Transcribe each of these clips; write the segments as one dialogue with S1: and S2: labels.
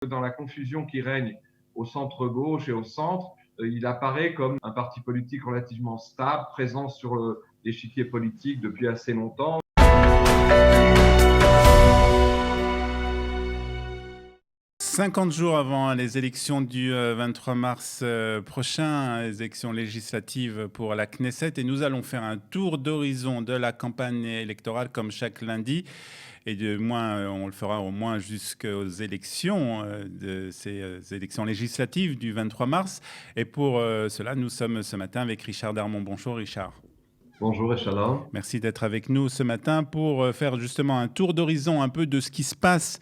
S1: Dans la confusion qui règne au centre-gauche et au centre, il apparaît comme un parti politique relativement stable, présent sur l'échiquier politique depuis assez longtemps.
S2: « 50 jours avant les élections du 23 mars prochain, les élections législatives pour la Knesset, et nous allons faire un tour d'horizon de la campagne électorale comme chaque lundi. Et on le fera au moins jusqu'aux élections, de ces élections législatives du 23 mars. Et pour cela, nous sommes ce matin avec Richard Darmon. Bonjour Richard.
S1: Bonjour et shalom.
S2: Merci d'être avec nous ce matin pour faire justement un tour d'horizon un peu de ce qui se passe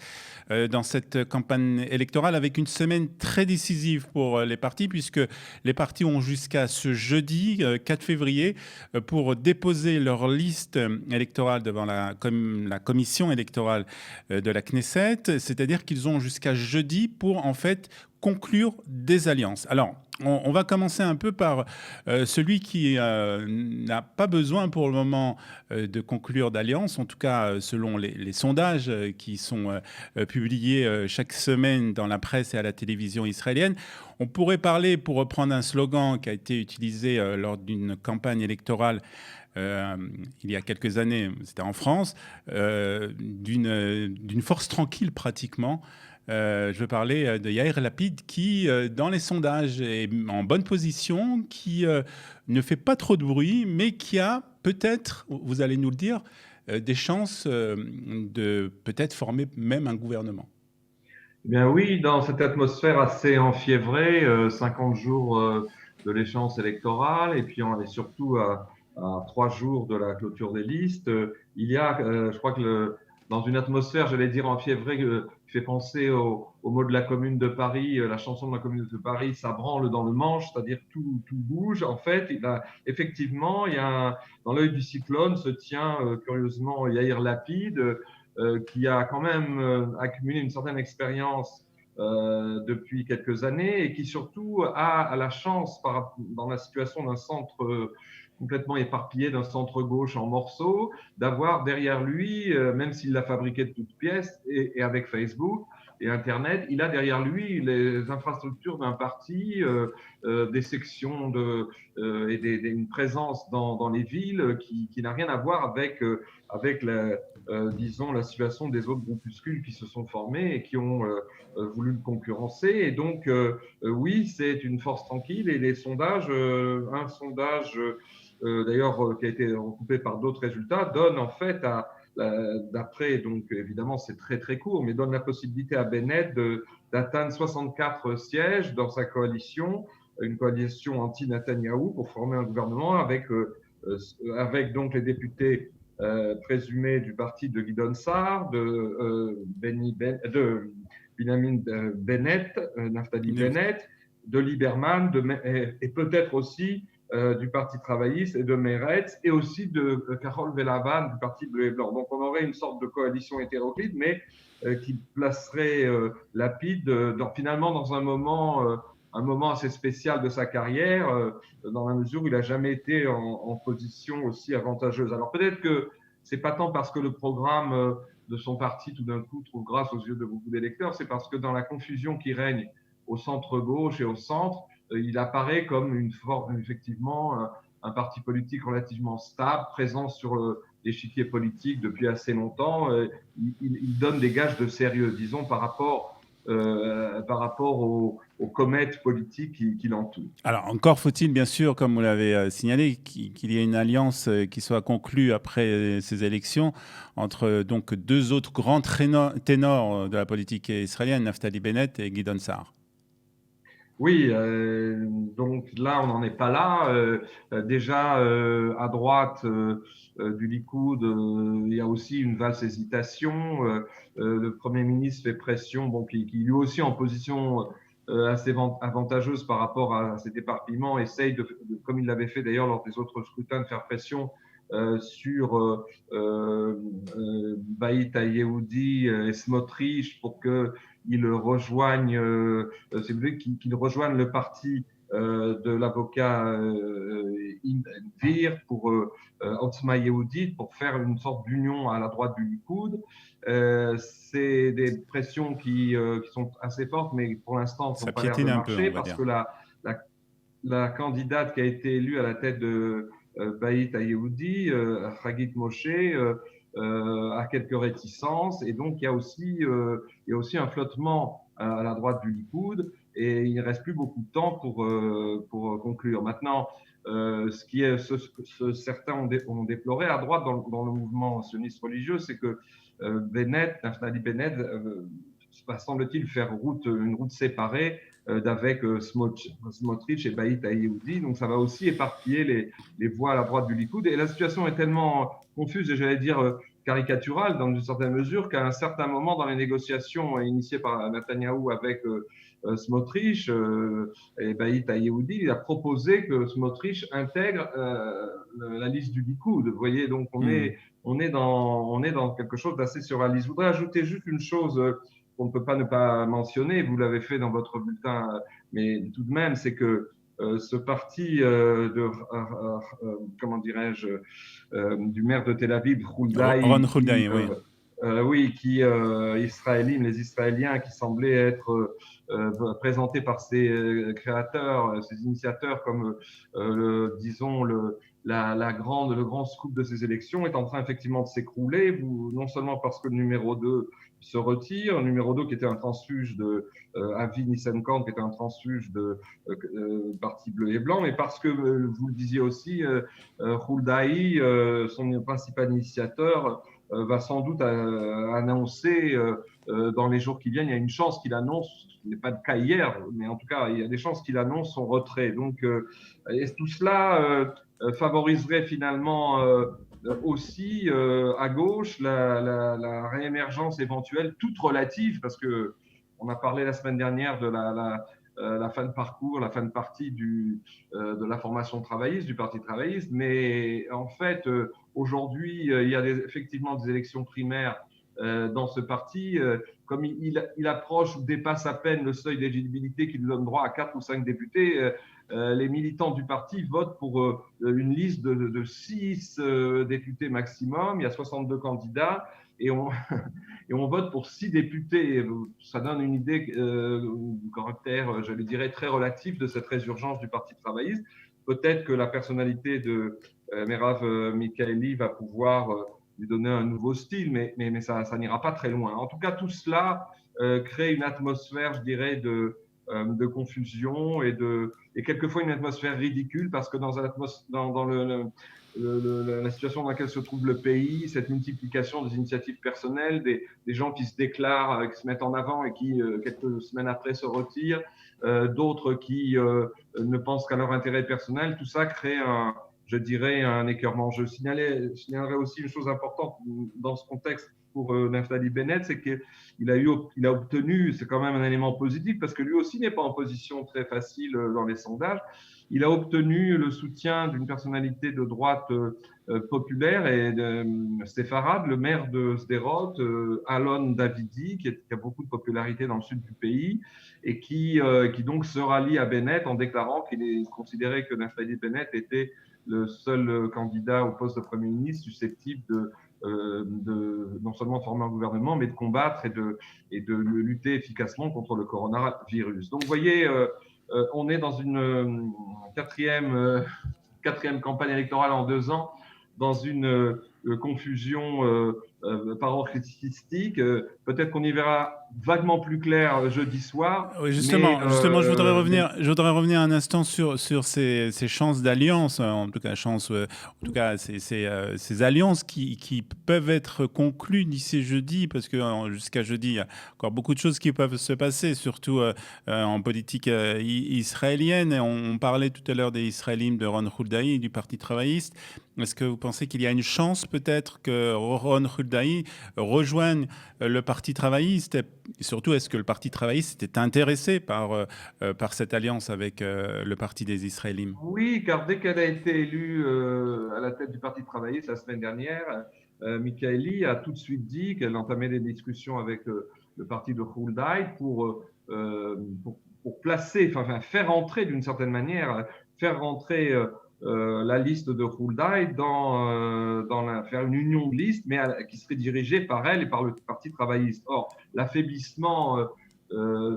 S2: dans cette campagne électorale, avec une semaine très décisive pour les partis, puisque les partis ont jusqu'à ce jeudi 4 février pour déposer leur liste électorale devant la commission électorale de la Knesset, c'est-à-dire qu'ils ont jusqu'à jeudi pour en fait conclure des alliances. Alors, on va commencer un peu par celui qui n'a pas besoin pour le moment de conclure d'alliance, en tout cas selon les sondages qui sont publiés chaque semaine dans la presse et à la télévision israélienne. On pourrait parler, pour reprendre un slogan qui a été utilisé lors d'une campagne électorale il y a quelques années, c'était en France, d'une force tranquille pratiquement. Je veux parler de Yair Lapid qui, dans les sondages, est en bonne position, qui ne fait pas trop de bruit, mais qui a peut-être, vous allez nous le dire, des chances de peut-être former même un gouvernement.
S1: Eh bien oui, dans cette atmosphère assez enfiévrée, 50 jours de l'échéance électorale, et puis on est surtout à 3 jours de la clôture des listes, il y a, je crois que dans une atmosphère, j'allais dire enfiévrée, qui fait penser au mot de la Commune de Paris, la chanson de la Commune de Paris, ça branle dans le manche, c'est-à-dire tout bouge. En fait, effectivement, dans l'œil du cyclone se tient curieusement Yair Lapid, qui a quand même accumulé une certaine expérience depuis quelques années et qui surtout a la chance, dans la situation d'un centre complètement éparpillé, d'un centre-gauche en morceaux, d'avoir derrière lui, même s'il l'a fabriqué de toutes pièces, et avec Facebook et Internet, il a derrière lui les infrastructures d'un parti, des sections et une présence dans les villes qui n'a rien à voir avec disons, la situation des autres groupuscules qui se sont formés et qui ont voulu le concurrencer. Et donc, oui, c'est une force tranquille. Et les sondages, un sondage d'ailleurs qui a été recoupé par d'autres résultats, donne en fait, d'après, donc évidemment c'est très très court, mais donne la possibilité à Bennett d'atteindre 64 sièges dans sa coalition, une coalition anti-Netanyahou pour former un gouvernement avec donc les députés présumé du parti de Gideon Sa'ar, de Benjamin Bennett, Naftali Bennett, de Lieberman, et peut-être aussi du Parti travailliste et de Meretz, et aussi de Carol Velavan du Parti bleu et blanc. Donc on aurait une sorte de coalition hétéroclite, mais qui placerait Lapid finalement dans un moment assez spécial de sa carrière, dans la mesure où il n'a jamais été en position aussi avantageuse. Alors peut-être que c'est pas tant parce que le programme de son parti tout d'un coup trouve grâce aux yeux de beaucoup d'électeurs, c'est parce que dans la confusion qui règne au centre-gauche et au centre, il apparaît comme effectivement un parti politique relativement stable, présent sur l'échiquier politique depuis assez longtemps. Il donne des gages de sérieux, disons, par rapport aux comètes politiques qui l'entourent.
S2: Alors, encore faut-il, bien sûr, comme vous l'avez signalé, qu'il y ait une alliance qui soit conclue après ces élections entre donc deux autres grands ténors de la politique israélienne, Naftali Bennett et Gideon Sa'ar.
S1: Oui, donc là, on n'en est pas là. Déjà, à droite du Likoud, il y a aussi une vaste hésitation. Le Premier ministre fait pression, bon, qui lui aussi en position assez avantageuse par rapport à cet éparpillement, essaye, comme il l'avait fait d'ailleurs lors des autres scrutins, de faire pression sur Baït Yehoudi et Smotrich pour qu'ils rejoignent, qu'il rejoigne le parti de l'avocat Dvir pour Otzma Yehudit, pour faire une sorte d'union à la droite du Likoud. C'est des pressions qui sont assez fortes, mais pour l'instant,
S2: Ça
S1: n'ont pas l'air de
S2: piétine un peu,
S1: marcher
S2: on va
S1: parce
S2: dire.
S1: que la, la candidate qui a été élue à la tête de Baït Ayehoudi, Hagit Moshe, a quelques réticences et donc il y a aussi un flottement à la droite du Likoud et il ne reste plus beaucoup de temps pour conclure. Maintenant, certains ont déploré à droite dans le mouvement sioniste religieux, c'est que Naftali Bennett semble-t-il faire une route séparée d'avec Smotrich et Baït Ayehoudi. Donc ça va aussi éparpiller les voix à la droite du Likoud. Et la situation est tellement confuse et j'allais dire caricaturale dans une certaine mesure qu'à un certain moment dans les négociations initiées par Netanyahou avec Smotrich et Baït Ayehoudi, il a proposé que Smotrich intègre la liste du Likoud. Vous voyez, donc on est dans quelque chose d'assez surréaliste. Je voudrais ajouter juste une chose qu'on ne peut pas ne pas mentionner, vous l'avez fait dans votre bulletin, mais tout de même, c'est que ce parti comment dirais-je, du maire de Tel Aviv,
S2: Ron
S1: Huldaï,
S2: Huldaï, oui.
S1: oui, qui les Israéliens qui semblaient être présentés par ses créateurs, ses initiateurs comme, disons, le grand scoop de ces élections est en train effectivement de s'écrouler, non seulement parce que le numéro 2 se retire, le numéro 2 qui était un transfuge de Avi Nissenkorn, qui était un transfuge de Parti bleu et blanc, mais parce que, vous le disiez aussi, Huldaï, son principal initiateur, va sans doute annoncer dans les jours qui viennent, il y a une chance qu'il annonce, ce n'est pas le cas hier, mais en tout cas, il y a des chances qu'il annonce son retrait. Donc, et tout cela favoriserait finalement aussi à gauche la réémergence éventuelle, toute relative, parce que on a parlé la semaine dernière de la fin de parcours, la fin de partie de la formation travailliste, du Parti travailliste, mais en fait, aujourd'hui, il y a effectivement des élections primaires dans ce parti. Comme il approche ou dépasse à peine le seuil d'éligibilité qui lui donne droit à 4 ou 5 députés, les militants du parti votent pour une liste de 6 députés maximum. Il y a 62 candidats et on, et on vote pour 6 députés. Ça donne une idée du caractère, je le dirais, très relatif de cette résurgence du Parti travailliste. Peut-être que la personnalité de Merav Michaeli va pouvoir lui donner un nouveau style, mais ça n'ira pas très loin. En tout cas, tout cela crée une atmosphère, je dirais, de confusion et quelquefois une atmosphère ridicule parce que dans la situation dans laquelle se trouve le pays, cette multiplication des initiatives personnelles, des gens qui se déclarent, qui se mettent en avant et qui, quelques semaines après, se retirent, d'autres qui ne pensent qu'à leur intérêt personnel, tout ça crée je dirais, un écœurement. Je signalerai aussi une chose importante dans ce contexte pour Naftali Bennett, c'est qu'il a obtenu, c'est quand même un élément positif, parce que lui aussi n'est pas en position très facile dans les sondages, il a obtenu le soutien d'une personnalité de droite populaire et séfarade, le maire de Sderot, Alon Davidi, qui a beaucoup de popularité dans le sud du pays et qui donc se rallie à Bennett en déclarant qu'il est considéré que Naftali Bennett était le seul candidat au poste de Premier ministre susceptible de non seulement former un gouvernement, mais de combattre et de lutter efficacement contre le coronavirus. Donc, vous voyez, on est dans une quatrième campagne électorale en 2 ans, dans une confusion paroxystique. Peut-être qu'on y verra vaguement plus clair jeudi soir.
S2: Oui,
S1: Mais
S2: justement, je voudrais revenir un instant sur ces chances d'alliance, en tout cas, en tout cas, ces alliances qui peuvent être conclues d'ici jeudi, parce que jusqu'à jeudi, il y a encore beaucoup de choses qui peuvent se passer, surtout en politique israélienne. On parlait tout à l'heure des Israéliens de Ron Huldaï, du Parti travailliste. Est-ce que vous pensez qu'il y a une chance peut-être que Ron Huldaï rejoigne le Parti travailliste? Et surtout, est-ce que le Parti travailliste était intéressé par cette alliance avec le Parti des Israéliens?
S1: Oui, car dès qu'elle a été élue à la tête du Parti travailliste la semaine dernière, Michaeli a tout de suite dit qu'elle entamait des discussions avec le parti de Huldaï pour pour placer, enfin faire entrer d'une certaine manière, faire rentrer la liste de Hulday faire une union de liste, mais qui serait dirigée par elle et par le Parti travailliste. Or, l'affaiblissement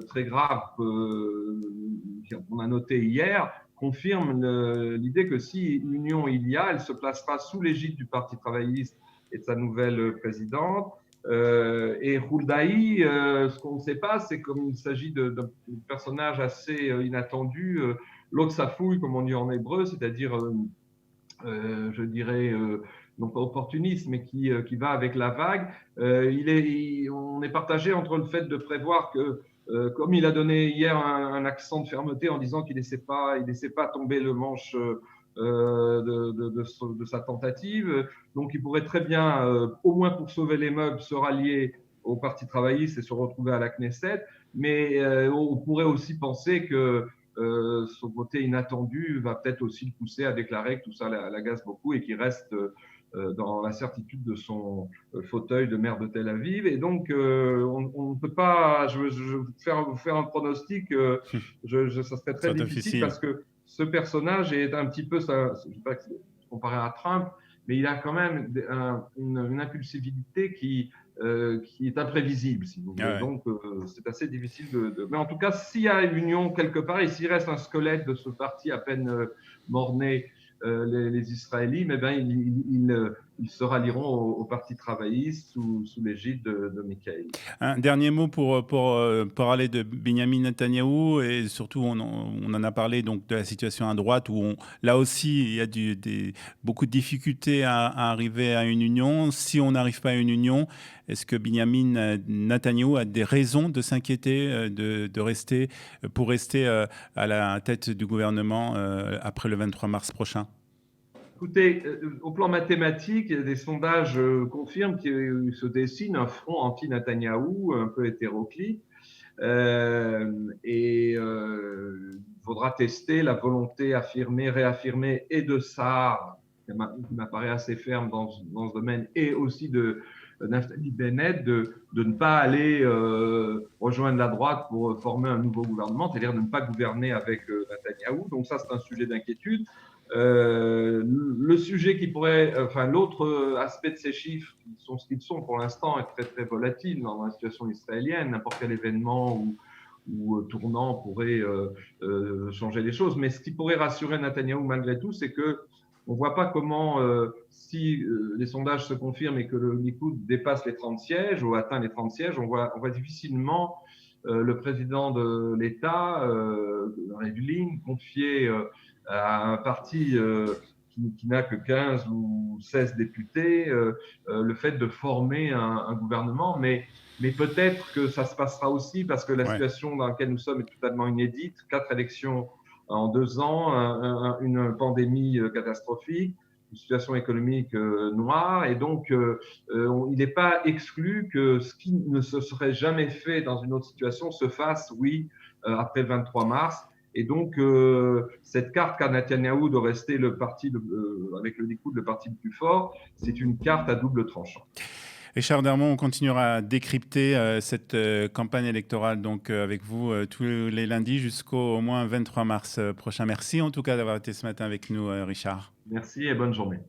S1: très grave qu'on a noté hier confirme l'idée que si union il y a, elle se placera sous l'égide du Parti travailliste et de sa nouvelle présidente. Et Hulday, ce qu'on ne sait pas, c'est comme il s'agit d'un personnage assez inattendu, l'autre ça fouille, comme on dit en hébreu, c'est-à-dire, je dirais, non pas opportuniste, mais qui va avec la vague. On est partagé entre le fait de prévoir que, comme il a donné hier un accent de fermeté en disant qu'il ne laissait pas tomber le manche de sa tentative, donc il pourrait très bien, au moins pour sauver les meubles, se rallier au Parti travailliste et se retrouver à la Knesset, mais on pourrait aussi penser que son côté inattendu va peut-être aussi le pousser à déclarer que tout ça l'agace beaucoup et qu'il reste dans la certitude de son fauteuil de maire de Tel Aviv. Et donc, on ne peut pas, je vous faire un pronostic, ça serait très difficile parce que ce personnage est un petit peu, je ne sais pas comparé à Trump, mais il a quand même une impulsivité qui est imprévisible, si vous voulez. Ah ouais. Donc, c'est assez difficile Mais en tout cas, s'il y a une union quelque part et s'il reste un squelette de ce parti à peine mort-né, les Israélites, eh bien, ils se rallieront au Parti travailliste sous l'égide de Mikhaïl.
S2: Un dernier mot pour parler de Benjamin Netanyahou et surtout on en a parlé donc de la situation à droite où là aussi il y a beaucoup de difficultés à arriver à une union. Si on n'arrive pas à une union, est-ce que Benjamin Netanyahou a des raisons de s'inquiéter pour rester à la tête du gouvernement après le 23 mars prochain?
S1: Écoutez, au plan mathématique, des sondages confirment qu'il se dessine un front anti-Netanyahou un peu hétéroclite. Il faudra tester la volonté réaffirmée et de Sa'ar, qui m'apparaît assez ferme dans ce domaine, et aussi de Naftali Bennett, de ne pas aller rejoindre la droite pour former un nouveau gouvernement, c'est-à-dire de ne pas gouverner avec Netanyahou. Donc ça, c'est un sujet d'inquiétude. Le sujet l'autre aspect de ces chiffres, qui sont ce qu'ils sont pour l'instant, est très très volatile dans la situation israélienne. N'importe quel événement ou tournant pourrait changer les choses. Mais ce qui pourrait rassurer Netanyahou malgré tout, c'est que on ne voit pas comment, si les sondages se confirment et que le Likoud dépasse les 30 sièges ou atteint les 30 sièges, on voit difficilement le président de l'État, Rivlin, confier à un parti qui n'a que 15 ou 16 députés, le fait de former un gouvernement. Mais peut-être que ça se passera aussi parce que la situation dans laquelle nous sommes est totalement inédite. 4 élections en 2 ans, une pandémie catastrophique, une situation économique noire. Et donc, il n'est pas exclu que ce qui ne se serait jamais fait dans une autre situation se fasse, après le 23 mars. Et donc, cette carte qu'a Netanyahou de rester avec le Likoud, le parti le plus fort, c'est une carte à double tranchant.
S2: Richard Darmon, on continuera à décrypter cette campagne électorale donc, avec vous tous les lundis jusqu'au moins 23 mars prochain. Merci en tout cas d'avoir été ce matin avec nous, Richard.
S1: Merci et bonne journée.